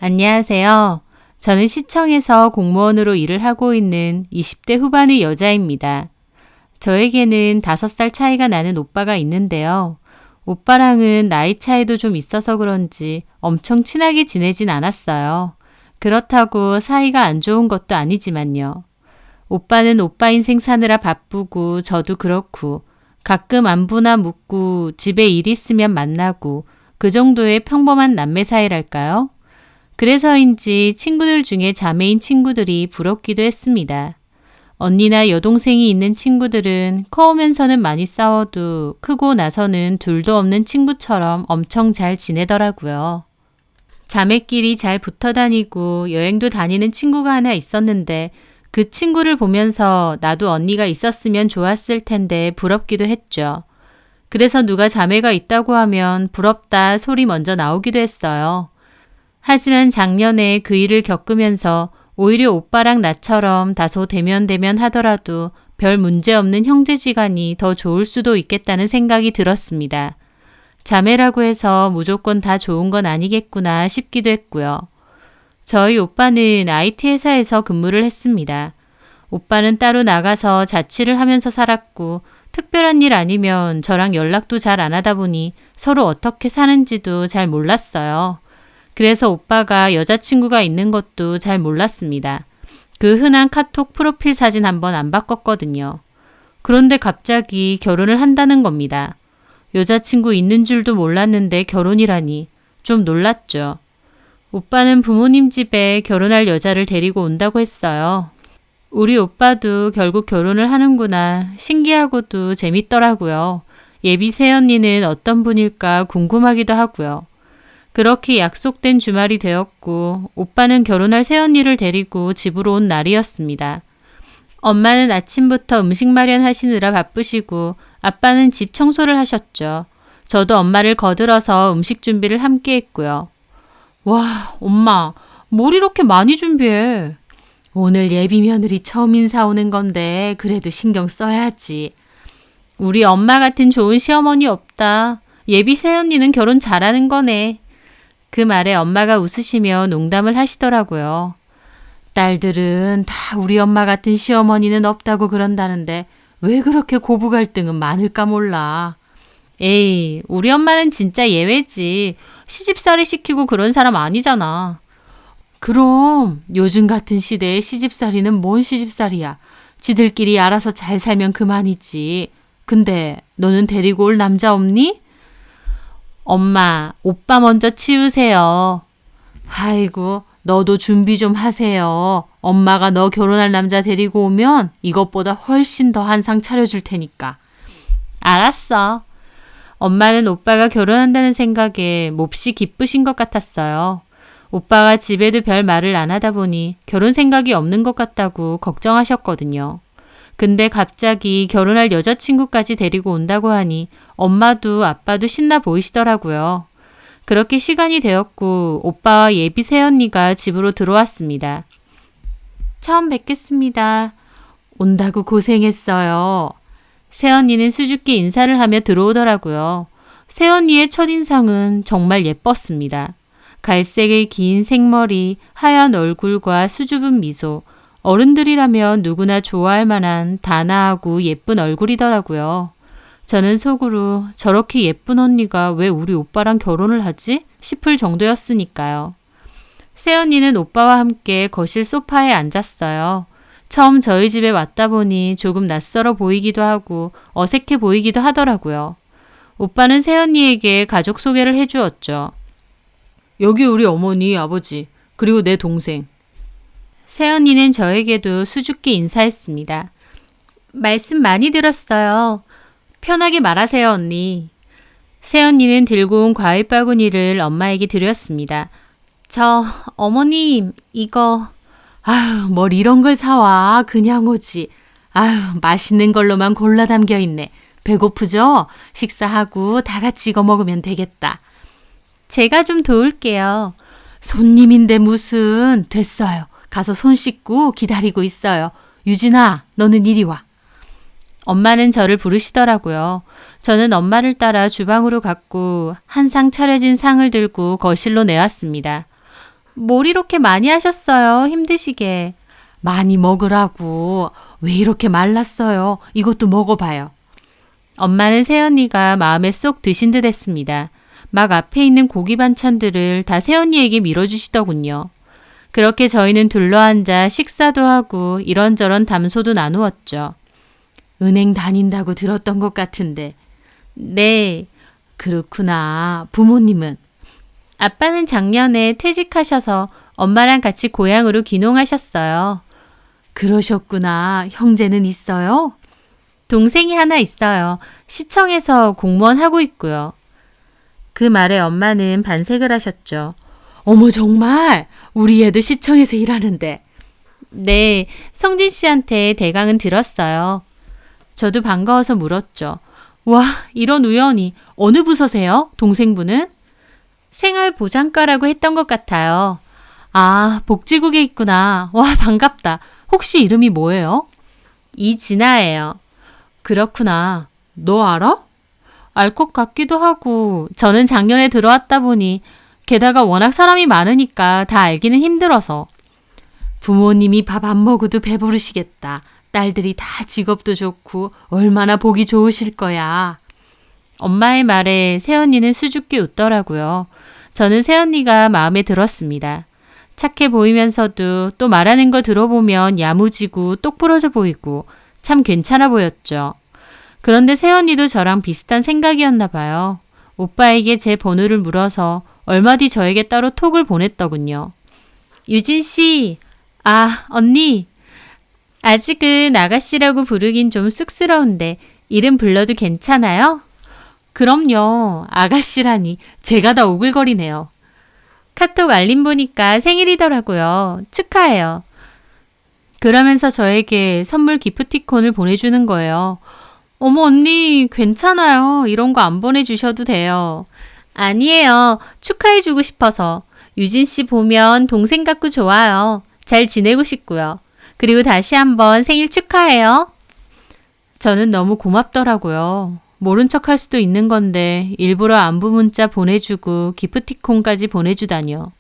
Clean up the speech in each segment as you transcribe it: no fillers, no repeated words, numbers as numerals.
안녕하세요. 저는 시청에서 공무원으로 일을 하고 있는 20대 후반의 여자입니다. 저에게는 5살 차이가 나는 오빠가 있는데요. 오빠랑은 나이 차이도 좀 있어서 그런지 엄청 친하게 지내진 않았어요. 그렇다고 사이가 안 좋은 것도 아니지만요. 오빠는 오빠 인생 사느라 바쁘고 저도 그렇고 가끔 안부나 묻고 집에 일 있으면 만나고 그 정도의 평범한 남매 사이랄까요? 그래서인지 친구들 중에 자매인 친구들이 부럽기도 했습니다. 언니나 여동생이 있는 친구들은 커오면서는 많이 싸워도 크고 나서는 둘도 없는 친구처럼 엄청 잘 지내더라고요. 자매끼리 잘 붙어 다니고 여행도 다니는 친구가 하나 있었는데 그 친구를 보면서 나도 언니가 있었으면 좋았을 텐데 부럽기도 했죠. 그래서 누가 자매가 있다고 하면 부럽다 소리 먼저 나오기도 했어요. 하지만 작년에 그 일을 겪으면서 오히려 오빠랑 나처럼 다소 대면대면 하더라도 별 문제 없는 형제지간이 더 좋을 수도 있겠다는 생각이 들었습니다. 자매라고 해서 무조건 다 좋은 건 아니겠구나 싶기도 했고요. 저희 오빠는 IT 회사에서 근무를 했습니다. 오빠는 따로 나가서 자취를 하면서 살았고 특별한 일 아니면 저랑 연락도 잘 안 하다 보니 서로 어떻게 사는지도 잘 몰랐어요. 그래서 오빠가 여자친구가 있는 것도 잘 몰랐습니다. 그 흔한 카톡 프로필 사진 한번 안 바꿨거든요. 그런데 갑자기 결혼을 한다는 겁니다. 여자친구 있는 줄도 몰랐는데 결혼이라니 좀 놀랐죠. 오빠는 부모님 집에 결혼할 여자를 데리고 온다고 했어요. 우리 오빠도 결국 결혼을 하는구나 신기하고도 재밌더라고요. 예비 새언니는 어떤 분일까 궁금하기도 하고요. 그렇게 약속된 주말이 되었고 오빠는 결혼할 새언니를 데리고 집으로 온 날이었습니다. 엄마는 아침부터 음식 마련하시느라 바쁘시고 아빠는 집 청소를 하셨죠. 저도 엄마를 거들어서 음식 준비를 함께 했고요. 와, 엄마, 뭘 이렇게 많이 준비해? 오늘 예비 며느리 처음 인사 오는 건데 그래도 신경 써야지. 우리 엄마 같은 좋은 시어머니 없다. 예비 새언니는 결혼 잘하는 거네. 그 말에 엄마가 웃으시며 농담을 하시더라고요. 딸들은 다 우리 엄마 같은 시어머니는 없다고 그런다는데 왜 그렇게 고부 갈등은 많을까 몰라. 에이, 우리 엄마는 진짜 예외지. 시집살이 시키고 그런 사람 아니잖아. 그럼 요즘 같은 시대에 시집살이는 뭔 시집살이야. 지들끼리 알아서 잘 살면 그만이지. 근데 너는 데리고 올 남자 없니? 엄마, 오빠 먼저 치우세요. 아이고, 너도 준비 좀 하세요. 엄마가 너 결혼할 남자 데리고 오면 이것보다 훨씬 더 한상 차려줄 테니까. 알았어. 엄마는 오빠가 결혼한다는 생각에 몹시 기쁘신 것 같았어요. 오빠가 집에도 별 말을 안 하다 보니 결혼 생각이 없는 것 같다고 걱정하셨거든요. 근데 갑자기 결혼할 여자친구까지 데리고 온다고 하니 엄마도 아빠도 신나 보이시더라고요. 그렇게 시간이 되었고 오빠와 예비 새언니가 집으로 들어왔습니다. 처음 뵙겠습니다. 온다고 고생했어요. 새언니는 수줍게 인사를 하며 들어오더라고요. 새언니의 첫인상은 정말 예뻤습니다. 갈색의 긴 생머리, 하얀 얼굴과 수줍은 미소, 어른들이라면 누구나 좋아할 만한 단아하고 예쁜 얼굴이더라고요. 저는 속으로 저렇게 예쁜 언니가 왜 우리 오빠랑 결혼을 하지? 싶을 정도였으니까요. 새언니는 오빠와 함께 거실 소파에 앉았어요. 처음 저희 집에 왔다 보니 조금 낯설어 보이기도 하고 어색해 보이기도 하더라고요. 오빠는 새언니에게 가족 소개를 해주었죠. 여기 우리 어머니, 아버지, 그리고 내 동생. 새언니는 저에게도 수줍게 인사했습니다. 말씀 많이 들었어요. 편하게 말하세요, 언니. 새언니는 들고 온 과일 바구니를 엄마에게 드렸습니다. 어머님, 이거... 아휴, 뭘 이런 걸 사와. 그냥 오지. 아휴, 맛있는 걸로만 골라 담겨 있네. 배고프죠? 식사하고 다 같이 이거 먹으면 되겠다. 제가 좀 도울게요. 손님인데 무슨. 됐어요. 가서 손 씻고 기다리고 있어요. 유진아, 너는 이리 와. 엄마는 저를 부르시더라고요. 저는 엄마를 따라 주방으로 갔고 한 상 차려진 상을 들고 거실로 내왔습니다. 뭘 이렇게 많이 하셨어요? 힘드시게. 많이 먹으라고. 왜 이렇게 말랐어요? 이것도 먹어봐요. 엄마는 새언니가 마음에 쏙 드신 듯 했습니다. 막 앞에 있는 고기 반찬들을 다 새언니에게 밀어주시더군요. 그렇게 저희는 둘러앉아 식사도 하고 이런저런 담소도 나누었죠. 은행 다닌다고 들었던 것 같은데. 네, 그렇구나. 부모님은? 아빠는 작년에 퇴직하셔서 엄마랑 같이 고향으로 귀농하셨어요. 그러셨구나. 형제는 있어요? 동생이 하나 있어요. 시청에서 공무원 하고 있고요. 그 말에 엄마는 반색을 하셨죠. 어머 정말? 우리 애도 시청에서 일하는데. 네, 성진 씨한테 대강은 들었어요. 저도 반가워서 물었죠. 와, 이런 우연이. 어느 부서세요? 동생분은? 생활보장과라고 했던 것 같아요. 아, 복지국에 있구나. 와, 반갑다. 혹시 이름이 뭐예요? 이진아예요. 그렇구나. 너 알아? 알 것 같기도 하고 저는 작년에 들어왔다 보니 게다가 워낙 사람이 많으니까 다 알기는 힘들어서. 부모님이 밥 안 먹어도 배부르시겠다. 딸들이 다 직업도 좋고 얼마나 보기 좋으실 거야. 엄마의 말에 새언니는 수줍게 웃더라고요. 저는 새언니가 마음에 들었습니다. 착해 보이면서도 또 말하는 거 들어보면 야무지고 똑부러져 보이고 참 괜찮아 보였죠. 그런데 새언니도 저랑 비슷한 생각이었나 봐요. 오빠에게 제 번호를 물어서 얼마 뒤 저에게 따로 톡을 보냈더군요. 유진 씨, 아, 언니. 아직은 아가씨라고 부르긴 좀 쑥스러운데 이름 불러도 괜찮아요? 그럼요. 아가씨라니 제가 다 오글거리네요. 카톡 알림 보니까 생일이더라고요. 축하해요. 그러면서 저에게 선물 기프티콘을 보내주는 거예요. 어머 언니 괜찮아요. 이런 거 안 보내주셔도 돼요. 아니에요. 축하해주고 싶어서. 유진 씨 보면 동생 같고 좋아요. 잘 지내고 싶고요. 그리고 다시 한번 생일 축하해요. 저는 너무 고맙더라고요. 모른 척 할 수도 있는 건데 일부러 안부 문자 보내주고 기프티콘까지 보내주다니요.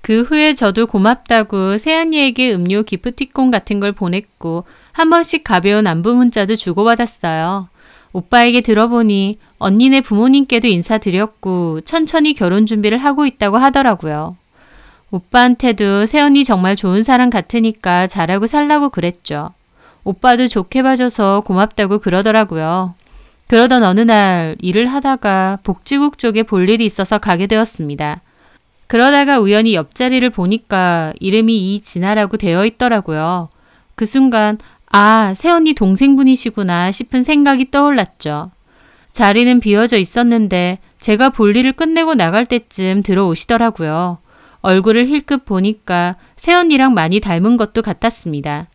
그 후에 저도 고맙다고 새언니에게 음료 기프티콘 같은 걸 보냈고 한 번씩 가벼운 안부 문자도 주고받았어요. 오빠에게 들어보니 언니네 부모님께도 인사드렸고 천천히 결혼 준비를 하고 있다고 하더라고요. 오빠한테도 새언니 정말 좋은 사람 같으니까 잘하고 살라고 그랬죠. 오빠도 좋게 봐줘서 고맙다고 그러더라고요. 그러던 어느 날 일을 하다가 복지국 쪽에 볼 일이 있어서 가게 되었습니다. 그러다가 우연히 옆자리를 보니까 이름이 이진아라고 되어 있더라고요. 그 순간 아, 새언니 동생분이시구나 싶은 생각이 떠올랐죠. 자리는 비어져 있었는데 제가 볼 일을 끝내고 나갈 때쯤 들어오시더라고요. 얼굴을 힐끗 보니까 새언니랑 많이 닮은 것도 같았습니다.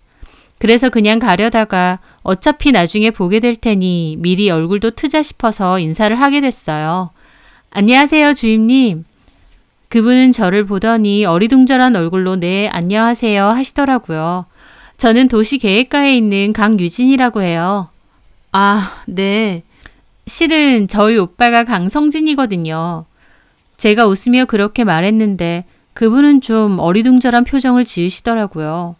그래서 그냥 가려다가 어차피 나중에 보게 될 테니 미리 얼굴도 트자 싶어서 인사를 하게 됐어요. 안녕하세요, 주임님. 그분은 저를 보더니 어리둥절한 얼굴로 네, 안녕하세요 하시더라고요. 저는 도시계획과에 있는 강유진이라고 해요. 아, 네. 실은 저희 오빠가 강성진이거든요. 제가 웃으며 그렇게 말했는데 그분은 좀 어리둥절한 표정을 지으시더라고요.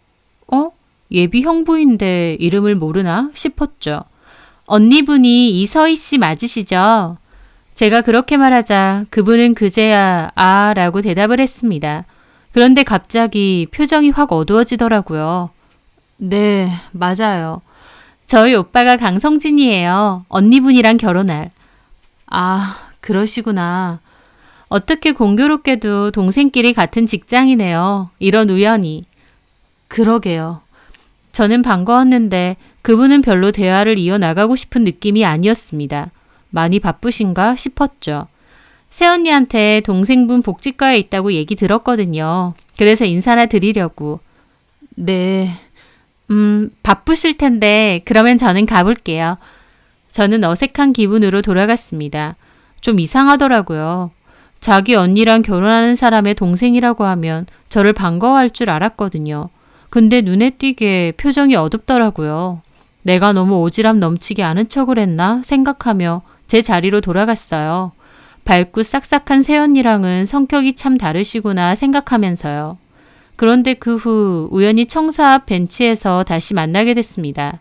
어? 예비 형부인데 이름을 모르나 싶었죠. 언니분이 이서희 씨 맞으시죠? 제가 그렇게 말하자 그분은 그제야 아 라고 대답을 했습니다. 그런데 갑자기 표정이 확 어두워지더라고요. 네, 맞아요. 저희 오빠가 강성진이에요. 언니분이랑 결혼할. 아, 그러시구나. 어떻게 공교롭게도 동생끼리 같은 직장이네요. 이런 우연이. 그러게요. 저는 반가웠는데 그분은 별로 대화를 이어나가고 싶은 느낌이 아니었습니다. 많이 바쁘신가 싶었죠. 새언니한테 동생분 복지과에 있다고 얘기 들었거든요. 그래서 인사나 드리려고. 네. 바쁘실 텐데 그러면 저는 가볼게요. 저는 어색한 기분으로 돌아갔습니다. 좀 이상하더라고요. 자기 언니랑 결혼하는 사람의 동생이라고 하면 저를 반가워할 줄 알았거든요. 근데 눈에 띄게 표정이 어둡더라고요. 내가 너무 오지랖 넘치게 아는 척을 했나 생각하며 제 자리로 돌아갔어요. 밝고 싹싹한 새언니랑은 성격이 참 다르시구나 생각하면서요. 그런데 그 후 우연히 청사 앞 벤치에서 다시 만나게 됐습니다.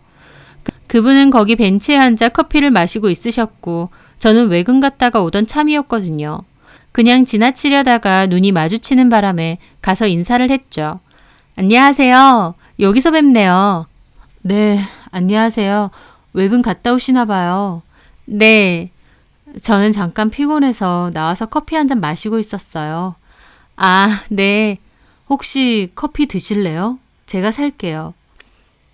그분은 거기 벤치에 앉아 커피를 마시고 있으셨고 저는 외근 갔다가 오던 참이었거든요. 그냥 지나치려다가 눈이 마주치는 바람에 가서 인사를 했죠. 안녕하세요. 여기서 뵙네요. 네, 안녕하세요. 외근 갔다 오시나 봐요. 네. 저는 잠깐 피곤해서 나와서 커피 한 잔 마시고 있었어요. 아, 네. 혹시 커피 드실래요? 제가 살게요.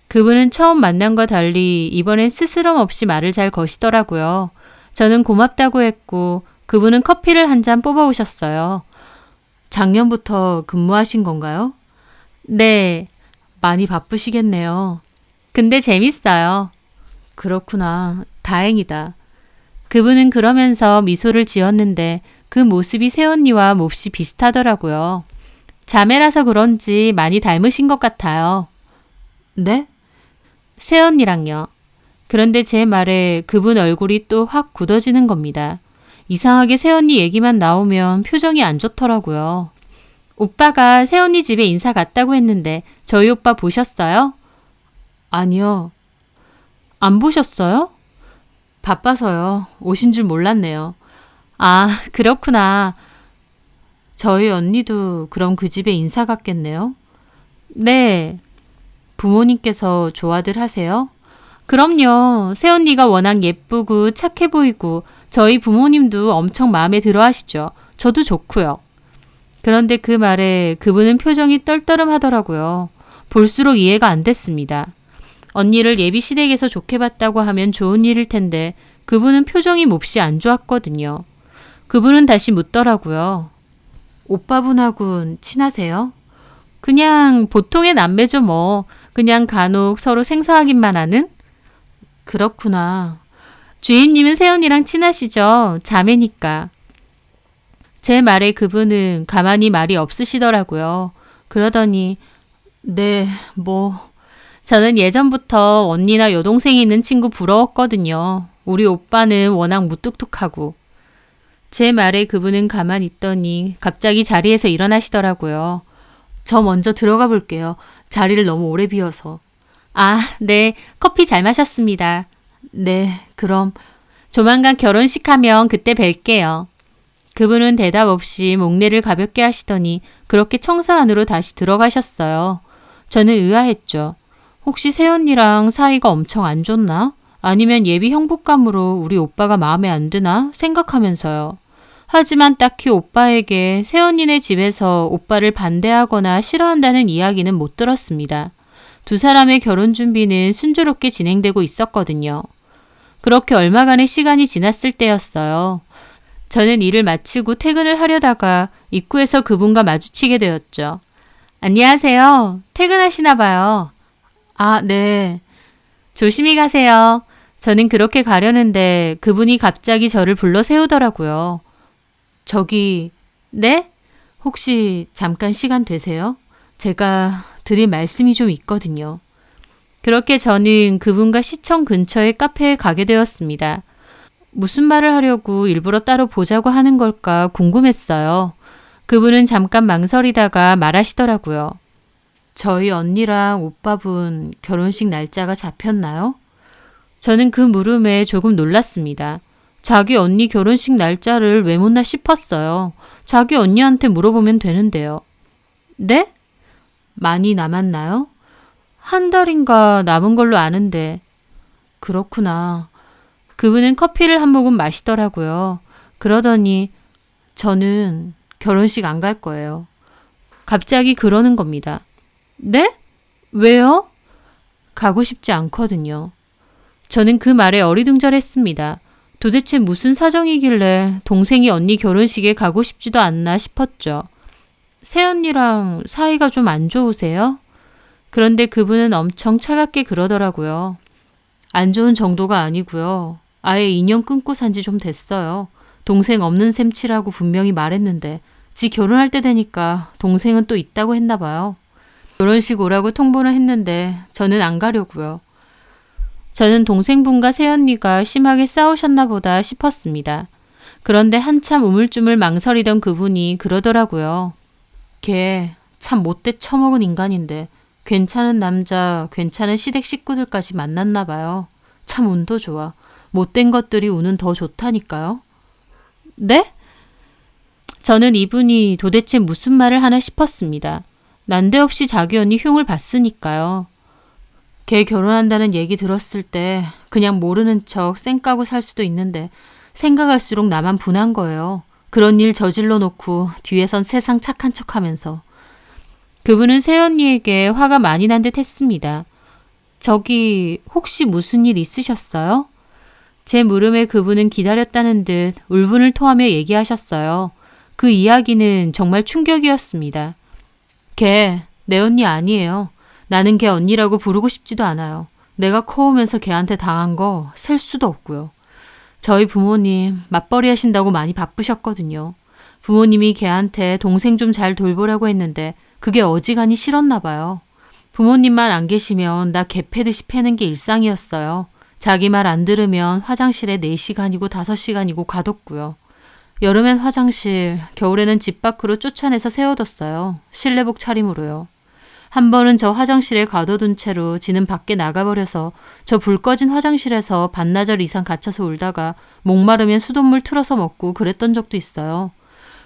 그분은 처음 만남과 달리 이번엔 스스럼 없이 말을 잘 거시더라고요. 저는 고맙다고 했고 그분은 커피를 한 잔 뽑아 오셨어요. 작년부터 근무하신 건가요? 네. 많이 바쁘시겠네요. 근데 재밌어요. 그렇구나. 다행이다. 그분은 그러면서 미소를 지었는데 그 모습이 새언니와 몹시 비슷하더라고요. 자매라서 그런지 많이 닮으신 것 같아요. 네? 새언니랑요. 그런데 제 말에 그분 얼굴이 또 확 굳어지는 겁니다. 이상하게 새언니 얘기만 나오면 표정이 안 좋더라고요. 오빠가 새언니 집에 인사 갔다고 했는데 저희 오빠 보셨어요? 아니요. 안 보셨어요? 바빠서요. 오신 줄 몰랐네요. 아, 그렇구나. 저희 언니도 그럼 그 집에 인사 갔겠네요? 네. 부모님께서 좋아들 하세요? 그럼요. 새언니가 워낙 예쁘고 착해 보이고 저희 부모님도 엄청 마음에 들어 하시죠. 저도 좋고요. 그런데 그 말에 그분은 표정이 떨떠름 하더라고요. 볼수록 이해가 안 됐습니다. 언니를 예비 시댁에서 좋게 봤다고 하면 좋은 일일 텐데 그분은 표정이 몹시 안 좋았거든요. 그분은 다시 묻더라고요. 오빠분하고는 친하세요? 그냥 보통의 남매죠 뭐. 그냥 간혹 서로 생사하기만 하는? 그렇구나. 주인님은 새언니랑 친하시죠? 자매니까. 제 말에 그분은 가만히 말이 없으시더라고요. 그러더니 네, 뭐 저는 예전부터 언니나 여동생이 있는 친구 부러웠거든요. 우리 오빠는 워낙 무뚝뚝하고. 제 말에 그분은 가만히 있더니 갑자기 자리에서 일어나시더라고요. 저 먼저 들어가 볼게요. 자리를 너무 오래 비워서. 아, 네. 커피 잘 마셨습니다. 네, 그럼 조만간 결혼식 하면 그때 뵐게요. 그분은 대답 없이 목례를 가볍게 하시더니 그렇게 청사 안으로 다시 들어가셨어요. 저는 의아했죠. 혹시 새언니랑 사이가 엄청 안 좋나? 아니면 예비 형부감으로 우리 오빠가 마음에 안 드나? 생각하면서요. 하지만 딱히 오빠에게 새언니네 집에서 오빠를 반대하거나 싫어한다는 이야기는 못 들었습니다. 두 사람의 결혼 준비는 순조롭게 진행되고 있었거든요. 그렇게 얼마간의 시간이 지났을 때였어요. 저는 일을 마치고 퇴근을 하려다가 입구에서 그분과 마주치게 되었죠. 안녕하세요. 퇴근하시나 봐요. 아, 네. 조심히 가세요. 저는 그렇게 가려는데 그분이 갑자기 저를 불러 세우더라고요. 저기, 네? 혹시 잠깐 시간 되세요? 제가 드릴 말씀이 좀 있거든요. 그렇게 저는 그분과 시청 근처의 카페에 가게 되었습니다. 무슨 말을 하려고 일부러 따로 보자고 하는 걸까 궁금했어요. 그분은 잠깐 망설이다가 말하시더라고요. 저희 언니랑 오빠분 결혼식 날짜가 잡혔나요? 저는 그 물음에 조금 놀랐습니다. 자기 언니 결혼식 날짜를 왜 묻나 싶었어요. 자기 언니한테 물어보면 되는데요. 네? 많이 남았나요? 한 달인가 남은 걸로 아는데. 그렇구나. 그분은 커피를 한 모금 마시더라고요. 그러더니 저는 결혼식 안 갈 거예요. 갑자기 그러는 겁니다. 네? 왜요? 가고 싶지 않거든요. 저는 그 말에 어리둥절했습니다. 도대체 무슨 사정이길래 동생이 언니 결혼식에 가고 싶지도 않나 싶었죠. 새언니랑 사이가 좀 안 좋으세요? 그런데 그분은 엄청 차갑게 그러더라고요. 안 좋은 정도가 아니고요. 아예 인연 끊고 산 지 좀 됐어요. 동생 없는 셈 치라고 분명히 말했는데 지 결혼할 때 되니까 동생은 또 있다고 했나 봐요. 결혼식 오라고 통보를 했는데 저는 안 가려고요. 저는 동생분과 새언니가 심하게 싸우셨나 보다 싶었습니다. 그런데 한참 우물쭈물 망설이던 그분이 그러더라고요. 걔 참 못돼 처먹은 인간인데 괜찮은 남자, 괜찮은 시댁 식구들까지 만났나 봐요. 참 운도 좋아. 못된 것들이 운은 더 좋다니까요. 네? 저는 이분이 도대체 무슨 말을 하나 싶었습니다. 난데없이 자기 언니 흉을 봤으니까요. 걔 결혼한다는 얘기 들었을 때 그냥 모르는 척 쌩까고 살 수도 있는데 생각할수록 나만 분한 거예요. 그런 일 저질러 놓고 뒤에선 세상 착한 척하면서. 그분은 새언니에게 화가 많이 난 듯 했습니다. 저기 혹시 무슨 일 있으셨어요? 제 물음에 그분은 기다렸다는 듯 울분을 토하며 얘기하셨어요. 그 이야기는 정말 충격이었습니다. 걔 내 언니 아니에요. 나는 걔 언니라고 부르고 싶지도 않아요. 내가 커오면서 걔한테 당한 거 셀 수도 없고요. 저희 부모님 맞벌이 하신다고 많이 바쁘셨거든요. 부모님이 걔한테 동생 좀 잘 돌보라고 했는데 그게 어지간히 싫었나 봐요. 부모님만 안 계시면 나 개 패듯이 패는 게 일상이었어요. 자기 말 안 들으면 화장실에 4시간이고 5시간이고 가뒀고요. 여름엔 화장실, 겨울에는 집 밖으로 쫓아내서 세워뒀어요. 실내복 차림으로요. 한 번은 저 화장실에 가둬둔 채로 지는 밖에 나가버려서 저 불 꺼진 화장실에서 반나절 이상 갇혀서 울다가 목마르면 수돗물 틀어서 먹고 그랬던 적도 있어요.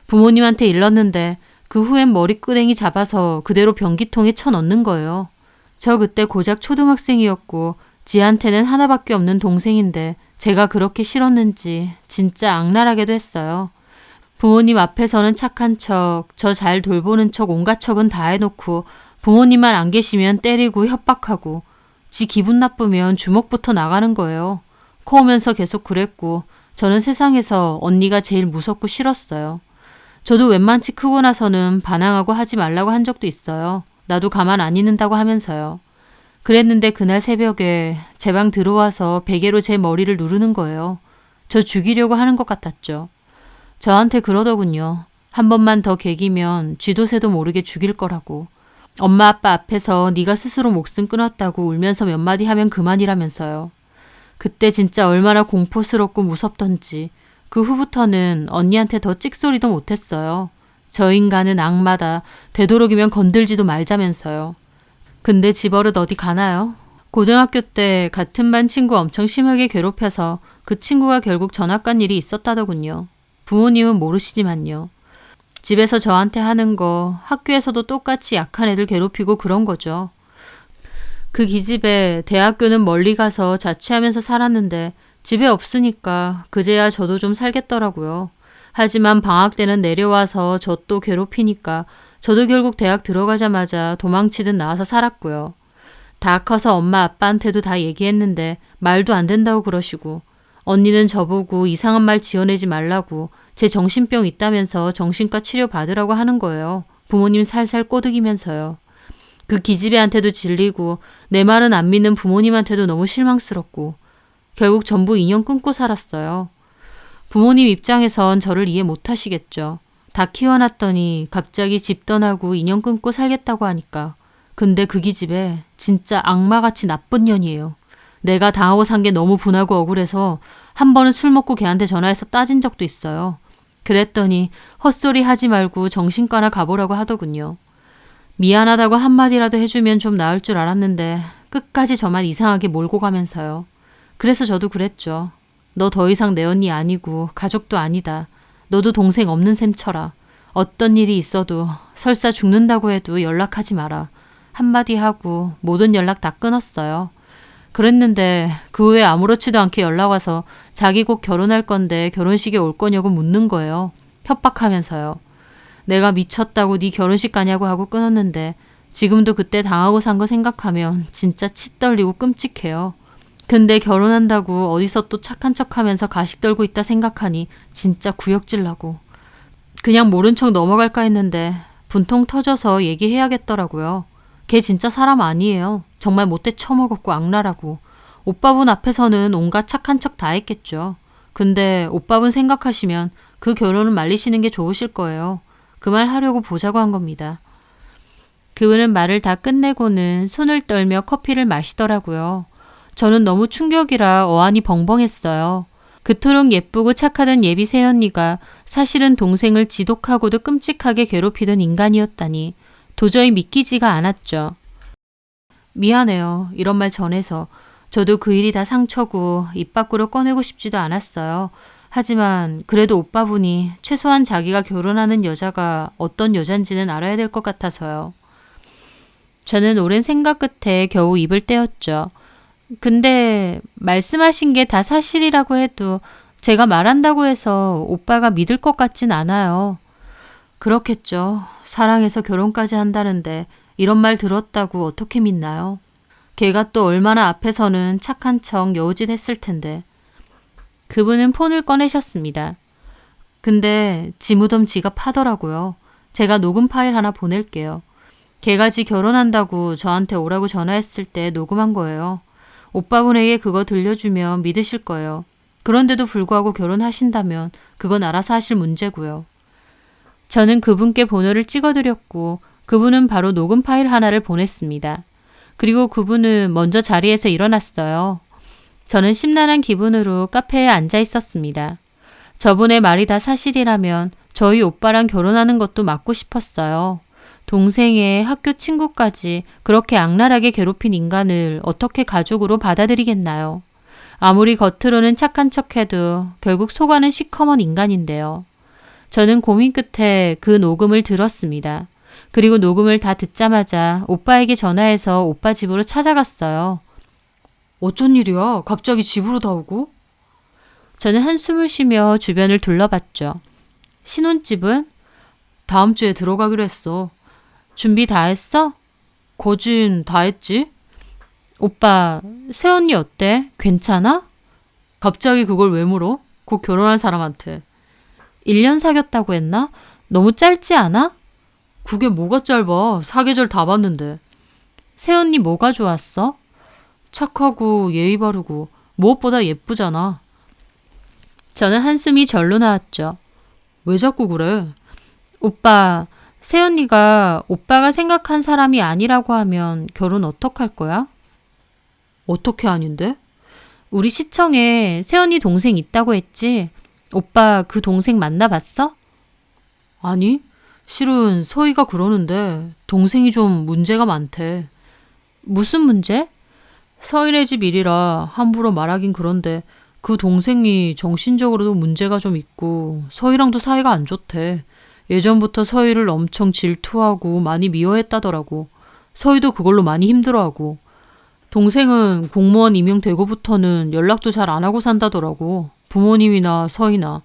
부모님한테 일렀는데 그 후엔 머리끄댕이 잡아서 그대로 변기통에 쳐넣는 거예요. 저 그때 고작 초등학생이었고 지한테는 하나밖에 없는 동생인데 제가 그렇게 싫었는지 진짜 악랄하게도 했어요. 부모님 앞에서는 착한 척, 저 잘 돌보는 척 온갖 척은 다 해놓고 부모님만 안 계시면 때리고 협박하고 지 기분 나쁘면 주먹부터 나가는 거예요. 커오면서 계속 그랬고 저는 세상에서 언니가 제일 무섭고 싫었어요. 저도 웬만치 크고 나서는 반항하고 하지 말라고 한 적도 있어요. 나도 가만 안 있는다고 하면서요. 그랬는데 그날 새벽에 제 방 들어와서 베개로 제 머리를 누르는 거예요. 저 죽이려고 하는 것 같았죠. 저한테 그러더군요. 한 번만 더 개기면 쥐도 새도 모르게 죽일 거라고. 엄마 아빠 앞에서 네가 스스로 목숨 끊었다고 울면서 몇 마디 하면 그만이라면서요. 그때 진짜 얼마나 공포스럽고 무섭던지 그 후부터는 언니한테 더 찍소리도 못했어요. 저 인간은 악마다. 되도록이면 건들지도 말자면서요. 근데 집버릇 어디 가나요? 고등학교 때 같은 반 친구 엄청 심하게 괴롭혀서 그 친구가 결국 전학 간 일이 있었다더군요. 부모님은 모르시지만요. 집에서 저한테 하는 거 학교에서도 똑같이 약한 애들 괴롭히고 그런 거죠. 그 기집애 대학교는 멀리 가서 자취하면서 살았는데 집에 없으니까 그제야 저도 좀 살겠더라고요. 하지만 방학 때는 내려와서 저 또 괴롭히니까 저도 결국 대학 들어가자마자 도망치듯 나와서 살았고요. 다 커서 엄마 아빠한테도 다 얘기했는데 말도 안 된다고 그러시고 언니는 저보고 이상한 말 지어내지 말라고 제 정신병 있다면서 정신과 치료 받으라고 하는 거예요. 부모님 살살 꼬드기면서요. 그 기집애한테도 질리고 내 말은 안 믿는 부모님한테도 너무 실망스럽고 결국 전부 인연 끊고 살았어요. 부모님 입장에선 저를 이해 못 하시겠죠. 다 키워놨더니 갑자기 집 떠나고 인연 끊고 살겠다고 하니까. 근데 그 기집애 진짜 악마같이 나쁜 년이에요. 내가 당하고 산 게 너무 분하고 억울해서 한 번은 술 먹고 걔한테 전화해서 따진 적도 있어요. 그랬더니 헛소리 하지 말고 정신과나 가보라고 하더군요. 미안하다고 한마디라도 해주면 좀 나을 줄 알았는데 끝까지 저만 이상하게 몰고 가면서요. 그래서 저도 그랬죠. 너 더 이상 내 언니 아니고 가족도 아니다. 너도 동생 없는 셈 쳐라. 어떤 일이 있어도 설사 죽는다고 해도 연락하지 마라. 한마디 하고 모든 연락 다 끊었어요. 그랬는데 그 후에 아무렇지도 않게 연락 와서 자기 곧 결혼할 건데 결혼식에 올 거냐고 묻는 거예요. 협박하면서요. 내가 미쳤다고 네 결혼식 가냐고 하고 끊었는데 지금도 그때 당하고 산 거 생각하면 진짜 치 떨리고 끔찍해요. 근데 결혼한다고 어디서 또 착한 척하면서 가식 떨고 있다 생각하니 진짜 구역질 나고. 그냥 모른 척 넘어갈까 했는데 분통 터져서 얘기해야겠더라고요. 걔 진짜 사람 아니에요. 정말 못돼 처먹었고 악랄하고. 오빠분 앞에서는 온갖 착한 척 다 했겠죠. 근데 오빠분 생각하시면 그 결혼을 말리시는 게 좋으실 거예요. 그 말 하려고 보자고 한 겁니다. 그분은 말을 다 끝내고는 손을 떨며 커피를 마시더라고요. 저는 너무 충격이라 어안이 벙벙했어요. 그토록 예쁘고 착하던 예비 새언니가 사실은 동생을 지독하고도 끔찍하게 괴롭히던 인간이었다니 도저히 믿기지가 않았죠. 미안해요. 이런 말 전해서. 저도 그 일이 다 상처고 입 밖으로 꺼내고 싶지도 않았어요. 하지만 그래도 오빠분이 최소한 자기가 결혼하는 여자가 어떤 여잔지는 알아야 될 것 같아서요. 저는 오랜 생각 끝에 겨우 입을 떼었죠. 근데 말씀하신 게 다 사실이라고 해도 제가 말한다고 해서 오빠가 믿을 것 같진 않아요. 그렇겠죠. 사랑해서 결혼까지 한다는데 이런 말 들었다고 어떻게 믿나요? 걔가 또 얼마나 앞에서는 착한 척 여우짓 했을 텐데. 그분은 폰을 꺼내셨습니다. 근데 지 무덤 지가 파더라고요. 제가 녹음 파일 하나 보낼게요. 걔가 지 결혼한다고 저한테 오라고 전화했을 때 녹음한 거예요. 오빠분에게 그거 들려주면 믿으실 거예요. 그런데도 불구하고 결혼하신다면 그건 알아서 하실 문제고요. 저는 그분께 번호를 찍어드렸고 그분은 바로 녹음 파일 하나를 보냈습니다. 그리고 그분은 먼저 자리에서 일어났어요. 저는 심란한 기분으로 카페에 앉아 있었습니다. 저분의 말이 다 사실이라면 저희 오빠랑 결혼하는 것도 막고 싶었어요. 동생의 학교 친구까지 그렇게 악랄하게 괴롭힌 인간을 어떻게 가족으로 받아들이겠나요? 아무리 겉으로는 착한 척해도 결국 속아는 시커먼 인간인데요. 저는 고민 끝에 그 녹음을 들었습니다. 그리고 녹음을 다 듣자마자 오빠에게 전화해서 오빠 집으로 찾아갔어요. 어쩐 일이야? 갑자기 집으로 다 오고? 저는 한숨을 쉬며 주변을 둘러봤죠. 신혼집은? 다음 주에 들어가기로 했어. 준비 다 했어? 거진 다 했지. 오빠, 새언니 어때? 괜찮아? 갑자기 그걸 왜 물어? 곧 결혼할 사람한테. 1년 사귀었다고 했나? 너무 짧지 않아? 그게 뭐가 짧아. 사계절 다 봤는데. 새언니 뭐가 좋았어? 착하고 예의 바르고 무엇보다 예쁘잖아. 저는 한숨이 절로 나왔죠. 왜 자꾸 그래? 오빠, 새언니가 오빠가 생각한 사람이 아니라고 하면 결혼 어떡할 거야? 어떻게 아닌데? 우리 시청에 새언니 동생 있다고 했지? 오빠 그 동생 만나봤어? 아니, 실은 서희가 그러는데 동생이 좀 문제가 많대. 무슨 문제? 서희네 집 일이라 함부로 말하긴 그런데 그 동생이 정신적으로도 문제가 좀 있고 서희랑도 사이가 안 좋대. 예전부터 서희를 엄청 질투하고 많이 미워했다더라고. 서희도 그걸로 많이 힘들어하고. 동생은 공무원 임용되고부터는 연락도 잘 안 하고 산다더라고. 부모님이나 서희나.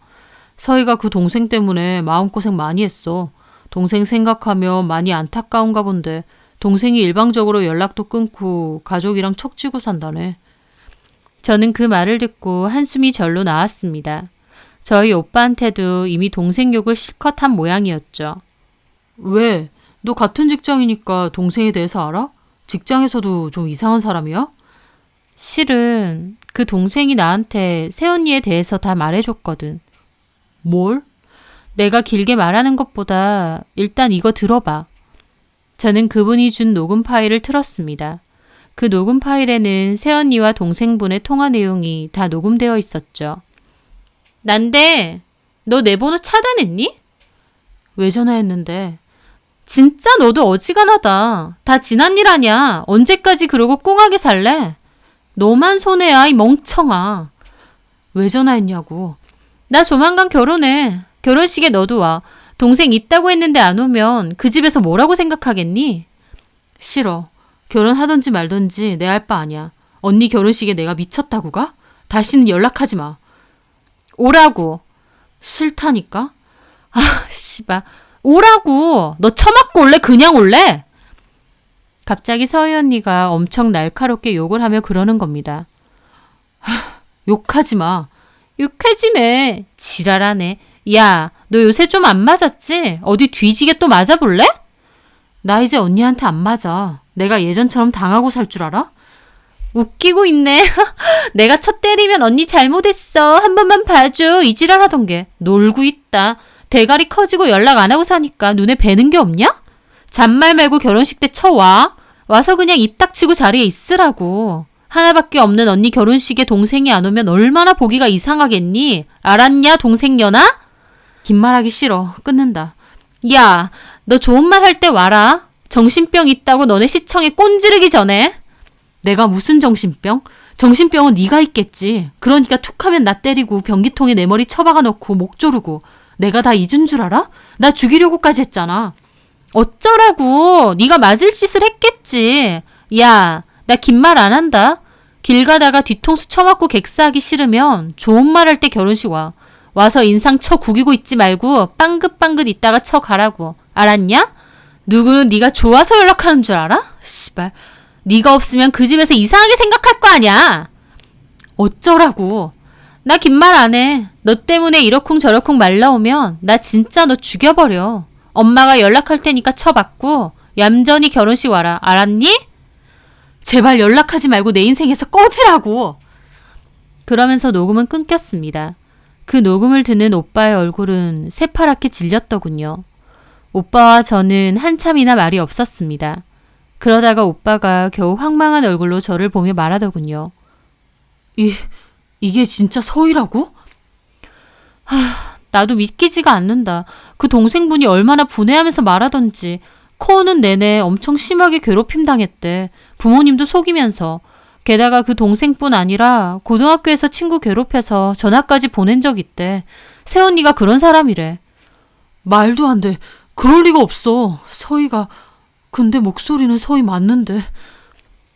서희가 그 동생 때문에 마음고생 많이 했어. 동생 생각하면 많이 안타까운가 본데 동생이 일방적으로 연락도 끊고 가족이랑 척지고 산다네. 저는 그 말을 듣고 한숨이 절로 나왔습니다. 저희 오빠한테도 이미 동생 욕을 실컷 한 모양이었죠. 왜? 너 같은 직장이니까 동생에 대해서 알아? 직장에서도 좀 이상한 사람이야? 실은 그 동생이 나한테 새언니에 대해서 다 말해줬거든. 뭘? 내가 길게 말하는 것보다 일단 이거 들어봐. 저는 그분이 준 녹음 파일을 틀었습니다. 그 녹음 파일에는 새언니와 동생분의 통화 내용이 다 녹음되어 있었죠. 난데 너 내 번호 차단했니? 왜 전화했는데? 진짜 너도 어지간하다. 다 지난 일 아냐. 언제까지 그러고 꽁하게 살래? 너만 손해야 이 멍청아. 왜 전화했냐고. 나 조만간 결혼해. 결혼식에 너도 와. 동생 있다고 했는데 안 오면 그 집에서 뭐라고 생각하겠니? 싫어. 결혼하던지 말던지 내 알 바 아니야. 언니 결혼식에 내가 미쳤다고 가? 다시는 연락하지 마. 오라고. 싫다니까? 아, 씨발. 오라고. 너 처맞고 올래? 그냥 올래? 갑자기 서희 언니가 엄청 날카롭게 욕을 하며 그러는 겁니다. 욕하지 마. 욕하지 매. 지랄하네. 야, 너 요새 좀 안 맞았지? 어디 뒤지게 또 맞아볼래? 나 이제 언니한테 안 맞아. 내가 예전처럼 당하고 살 줄 알아? 웃기고 있네. 내가 첫 때리면 언니 잘못했어. 한 번만 봐줘. 이 지랄하던 게. 놀고 있다. 대가리 커지고 연락 안 하고 사니까 눈에 뵈는 게 없냐? 잔말 말고 결혼식 때 쳐와. 와서 그냥 입 닥치고 자리에 있으라고. 하나밖에 없는 언니 결혼식에 동생이 안 오면 얼마나 보기가 이상하겠니? 알았냐, 동생년아? 긴 말하기 싫어. 끊는다. 야, 너 좋은 말 할 때 와라. 정신병 있다고 너네 시청에 꼰지르기 전에. 내가 무슨 정신병? 정신병은 네가 있겠지. 그러니까 툭하면 나 때리고 변기통에 내 머리 처박아 놓고 목 조르고. 내가 다 잊은 줄 알아? 나 죽이려고까지 했잖아. 어쩌라고. 네가 맞을 짓을 했겠지. 야, 나 긴 말 안 한다. 길 가다가 뒤통수 쳐맞고 객사하기 싫으면 좋은 말 할 때 결혼식 와. 와서 인상 쳐 구기고 있지 말고 빵긋빵긋 있다가 쳐 가라고. 알았냐? 누구는 네가 좋아서 연락하는 줄 알아? 씨발. 네가 없으면 그 집에서 이상하게 생각할 거 아니야. 어쩌라고. 나 긴 말 안 해. 너 때문에 이러쿵 저러쿵 말 나오면 나 진짜 너 죽여버려. 엄마가 연락할 테니까 쳐받고 얌전히 결혼식 와라. 알았니? 제발 연락하지 말고 내 인생에서 꺼지라고. 그러면서 녹음은 끊겼습니다. 그 녹음을 듣는 오빠의 얼굴은 새파랗게 질렸더군요. 오빠와 저는 한참이나 말이 없었습니다. 그러다가 오빠가 겨우 황망한 얼굴로 저를 보며 말하더군요. 이게 진짜 서희라고? 나도 믿기지가 않는다. 그 동생분이 얼마나 분해하면서 말하던지 코오는 내내 엄청 심하게 괴롭힘 당했대. 부모님도 속이면서. 게다가 그 동생뿐 아니라 고등학교에서 친구 괴롭혀서 전화까지 보낸 적 있대. 새언니가 그런 사람이래. 말도 안 돼. 그럴 리가 없어. 서희가. 근데 목소리는 서희 맞는데.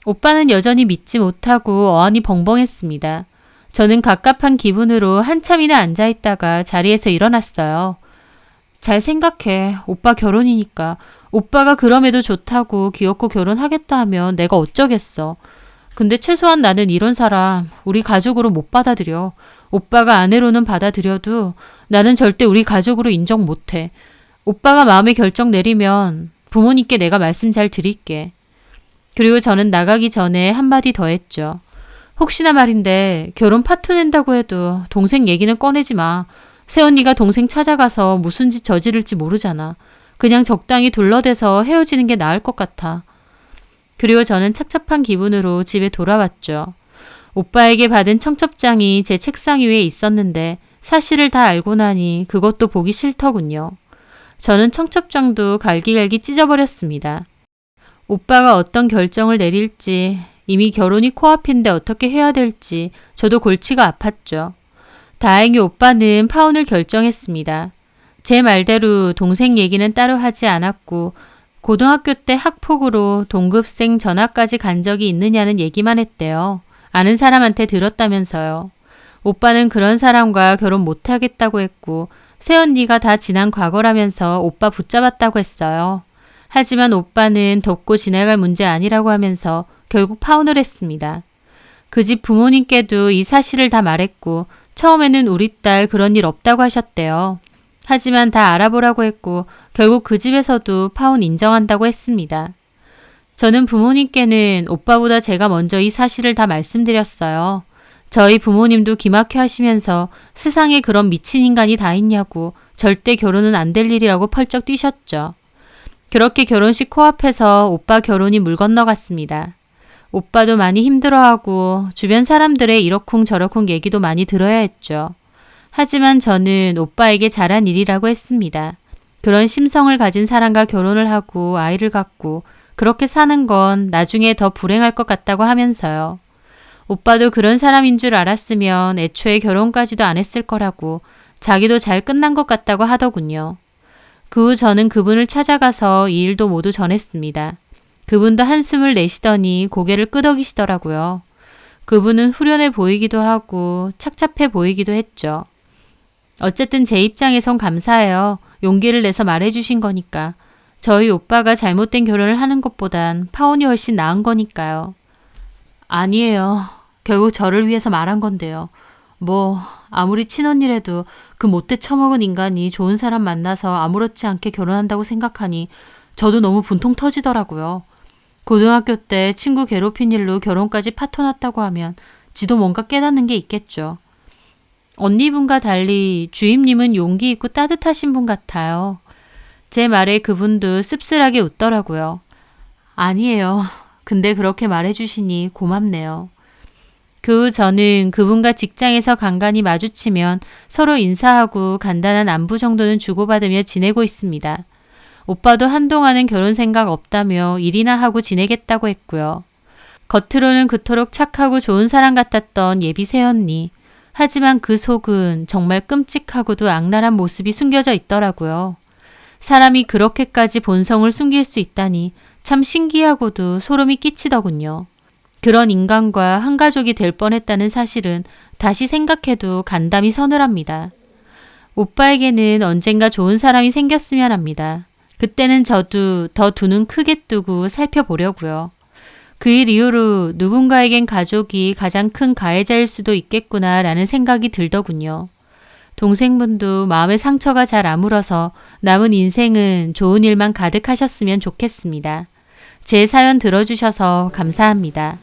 오빠는 여전히 믿지 못하고 어안이 벙벙했습니다. 저는 갑갑한 기분으로 한참이나 앉아있다가 자리에서 일어났어요. 잘 생각해. 오빠 결혼이니까. 오빠가 그럼에도 좋다고 귀엽고 결혼하겠다 하면 내가 어쩌겠어. 근데 최소한 나는 이런 사람 우리 가족으로 못 받아들여. 오빠가 아내로는 받아들여도 나는 절대 우리 가족으로 인정 못해. 오빠가 마음의 결정 내리면 부모님께 내가 말씀 잘 드릴게. 그리고 저는 나가기 전에 한마디 더 했죠. 혹시나 말인데 결혼 파토 낸다고 해도 동생 얘기는 꺼내지 마. 새언니가 동생 찾아가서 무슨 짓 저지를지 모르잖아. 그냥 적당히 둘러대서 헤어지는 게 나을 것 같아. 그리고 저는 착잡한 기분으로 집에 돌아왔죠. 오빠에게 받은 청첩장이 제 책상 위에 있었는데 사실을 다 알고 나니 그것도 보기 싫더군요. 저는 청첩장도 갈기갈기 찢어버렸습니다. 오빠가 어떤 결정을 내릴지, 이미 결혼이 코앞인데 어떻게 해야 될지 저도 골치가 아팠죠. 다행히 오빠는 파혼을 결정했습니다. 제 말대로 동생 얘기는 따로 하지 않았고 고등학교 때 학폭으로 동급생 전학까지 간 적이 있느냐는 얘기만 했대요. 아는 사람한테 들었다면서요. 오빠는 그런 사람과 결혼 못하겠다고 했고 새언니가 다 지난 과거라면서 오빠 붙잡았다고 했어요. 하지만 오빠는 덮고 지나갈 문제 아니라고 하면서 결국 파혼을 했습니다. 그 집 부모님께도 이 사실을 다 말했고 처음에는 우리 딸 그런 일 없다고 하셨대요. 하지만 다 알아보라고 했고 결국 그 집에서도 파혼 인정한다고 했습니다. 저는 부모님께는 오빠보다 제가 먼저 이 사실을 다 말씀드렸어요. 저희 부모님도 기막혀 하시면서 세상에 그런 미친 인간이 다 있냐고 절대 결혼은 안 될 일이라고 펄쩍 뛰셨죠. 그렇게 결혼식 코앞에서 오빠 결혼이 물 건너갔습니다. 오빠도 많이 힘들어하고 주변 사람들의 이러쿵 저러쿵 얘기도 많이 들어야 했죠. 하지만 저는 오빠에게 잘한 일이라고 했습니다. 그런 심성을 가진 사람과 결혼을 하고 아이를 갖고 그렇게 사는 건 나중에 더 불행할 것 같다고 하면서요. 오빠도 그런 사람인 줄 알았으면 애초에 결혼까지도 안 했을 거라고 자기도 잘 끝난 것 같다고 하더군요. 그 후 저는 그분을 찾아가서 이 일도 모두 전했습니다. 그분도 한숨을 내쉬더니 고개를 끄덕이시더라고요. 그분은 후련해 보이기도 하고 착잡해 보이기도 했죠. 어쨌든 제 입장에선 감사해요. 용기를 내서 말해주신 거니까. 저희 오빠가 잘못된 결혼을 하는 것보단 파혼이 훨씬 나은 거니까요. 아니에요. 결국 저를 위해서 말한 건데요. 뭐 아무리 친언니라도 그 못돼 처먹은 인간이 좋은 사람 만나서 아무렇지 않게 결혼한다고 생각하니 저도 너무 분통 터지더라고요. 고등학교 때 친구 괴롭힌 일로 결혼까지 파토났다고 하면 지도 뭔가 깨닫는 게 있겠죠. 언니분과 달리 주임님은 용기 있고 따뜻하신 분 같아요. 제 말에 그분도 씁쓸하게 웃더라고요. 아니에요. 근데 그렇게 말해주시니 고맙네요. 그 후 저는 그분과 직장에서 간간히 마주치면 서로 인사하고 간단한 안부 정도는 주고받으며 지내고 있습니다. 오빠도 한동안은 결혼 생각 없다며 일이나 하고 지내겠다고 했고요. 겉으로는 그토록 착하고 좋은 사람 같았던 예비 새언니. 하지만 그 속은 정말 끔찍하고도 악랄한 모습이 숨겨져 있더라고요. 사람이 그렇게까지 본성을 숨길 수 있다니 참 신기하고도 소름이 끼치더군요. 그런 인간과 한 가족이 될 뻔했다는 사실은 다시 생각해도 간담이 서늘합니다. 오빠에게는 언젠가 좋은 사람이 생겼으면 합니다. 그때는 저도 더 두 눈 크게 뜨고 살펴보려고요. 그 일 이후로 누군가에겐 가족이 가장 큰 가해자일 수도 있겠구나라는 생각이 들더군요. 동생분도 마음의 상처가 잘 아물어서 남은 인생은 좋은 일만 가득하셨으면 좋겠습니다. 제 사연 들어주셔서 감사합니다.